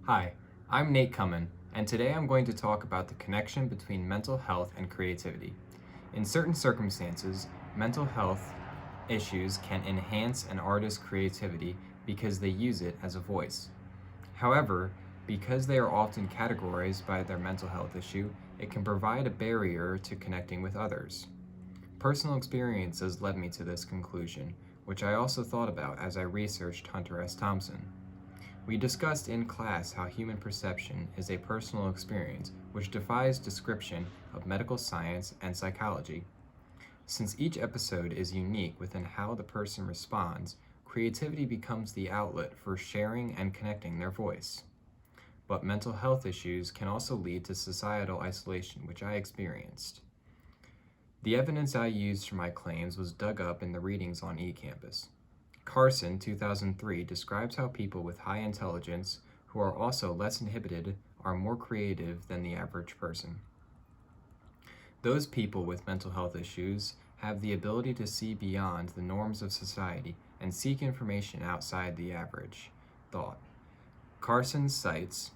Hi, I'm Nate Cummin, and today I'm going to talk about the connection between mental health and creativity. In certain circumstances, mental health issues can enhance an artist's creativity because they use it as a voice. However, because they are often categorized by their mental health issue, it can provide a barrier to connecting with others. Personal experiences led me to this conclusion, which I also thought about as I researched Hunter S. Thompson. We discussed in class how human perception is a personal experience which defies description of medical science and psychology. Since each episode is unique within how the person responds, creativity becomes the outlet for sharing and connecting their voice. But mental health issues can also lead to societal isolation, which I experienced. The evidence I used for my claims was dug up in the readings on eCampus. Carson, 2003, describes how people with high intelligence, who are also less inhibited, are more creative than the average person. Those people with mental health issues have the ability to see beyond the norms of society and seek information outside the average thought. Carson cites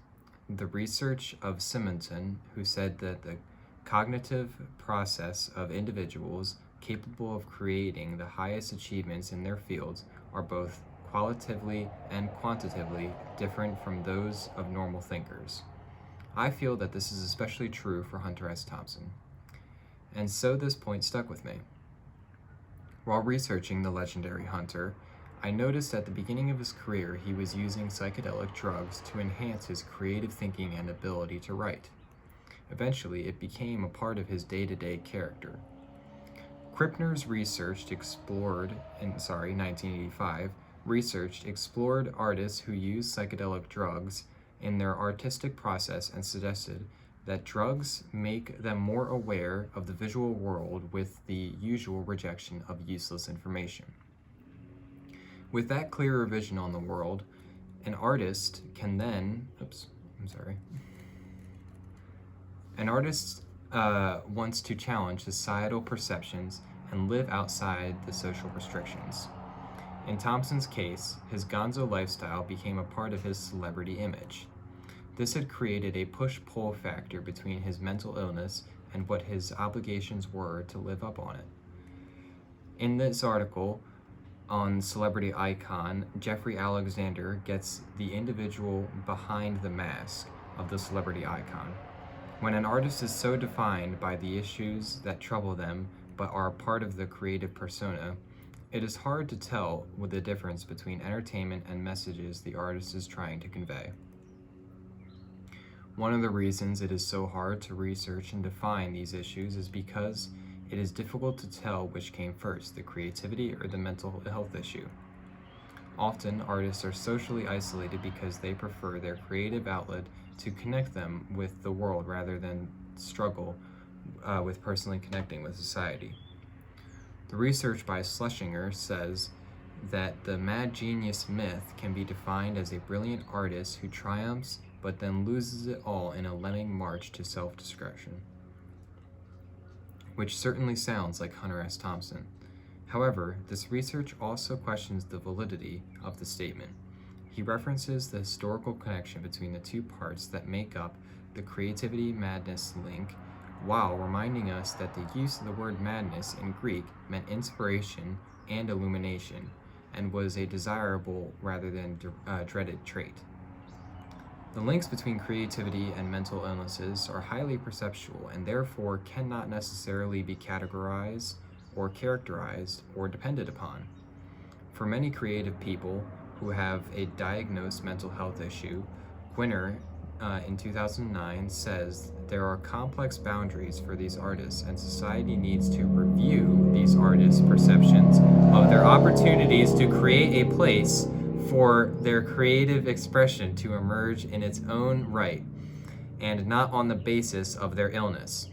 the research of Simonton, who said that the cognitive process of individuals capable of creating the highest achievements in their fields are both qualitatively and quantitatively different from those of normal thinkers. I feel that this is especially true for Hunter S. Thompson, and so this point stuck with me. While researching the legendary Hunter, I noticed at the beginning of his career he was using psychedelic drugs to enhance his creative thinking and ability to write. Eventually, it became a part of his day-to-day character. Krippner's 1985, explored artists who use psychedelic drugs in their artistic process and suggested that drugs make them more aware of the visual world with the usual rejection of useless information. With that clearer vision on the world, an artist can then, an artist wants to challenge societal perceptions and live outside the social restrictions. In Thompson's case, his gonzo lifestyle became a part of his celebrity image. This had created a push-pull factor between his mental illness and what his obligations were to live up on it. In this article on Celebrity Icon, Jeffrey Alexander gets the individual behind the mask of the celebrity icon. When an artist is so defined by the issues that trouble them but are part of the creative persona, it is hard to tell with the difference between entertainment and messages the artist is trying to convey. One of the reasons it is so hard to research and define these issues is because it is difficult to tell which came first, the creativity or the mental health issue. Often, artists are socially isolated because they prefer their creative outlet to connect them with the world rather than struggle with personally connecting with society. The research by Schlesinger says that the mad genius myth can be defined as a brilliant artist who triumphs but then loses it all in a lemming march to self-destruction, which certainly sounds like Hunter S. Thompson. However, this research also questions the validity of the statement. He references the historical connection between the two parts that make up the creativity madness link, while reminding us that the use of the word madness in Greek meant inspiration and illumination, and was a desirable rather than dreaded trait. The links between creativity and mental illnesses are highly perceptual and therefore cannot necessarily be categorized or characterized or depended upon. For many creative people who have a diagnosed mental health issue, Gwinner in 2009 says there are complex boundaries for these artists and society needs to review these artists' perceptions of their opportunities to create a place for their creative expression to emerge in its own right and not on the basis of their illness.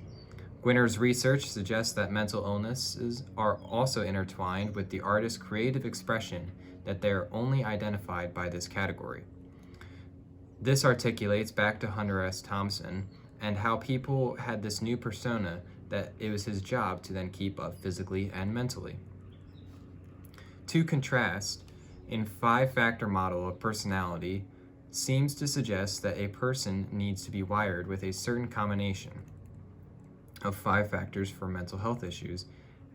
Gwinner's research suggests that mental illnesses are also intertwined with the artist's creative expression, that they are only identified by this category. This articulates back to Hunter S. Thompson and how people had this new persona that it was his job to then keep up physically and mentally. To contrast, in 5-factor model of personality, seems to suggest that a person needs to be wired with a certain combination of 5 factors for mental health issues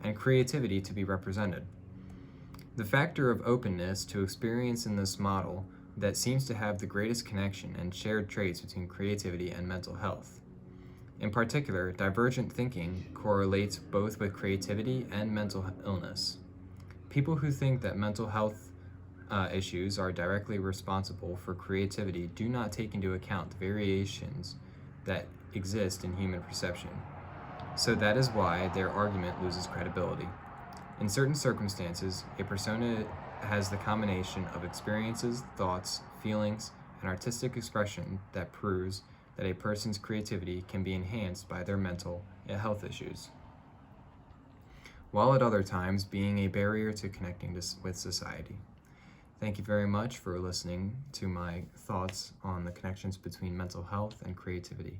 and creativity to be represented. The factor of openness to experience in this model that seems to have the greatest connection and shared traits between creativity and mental health. In particular, divergent thinking correlates both with creativity and mental illness. People who think that mental health issues are directly responsible for creativity do not take into account the variations that exist in human perception. So that is why their argument loses credibility. In certain circumstances, a persona has the combination of experiences, thoughts, feelings, and artistic expression that proves that a person's creativity can be enhanced by their mental health issues, while at other times being a barrier to connecting with society. Thank you very much for listening to my thoughts on the connections between mental health and creativity.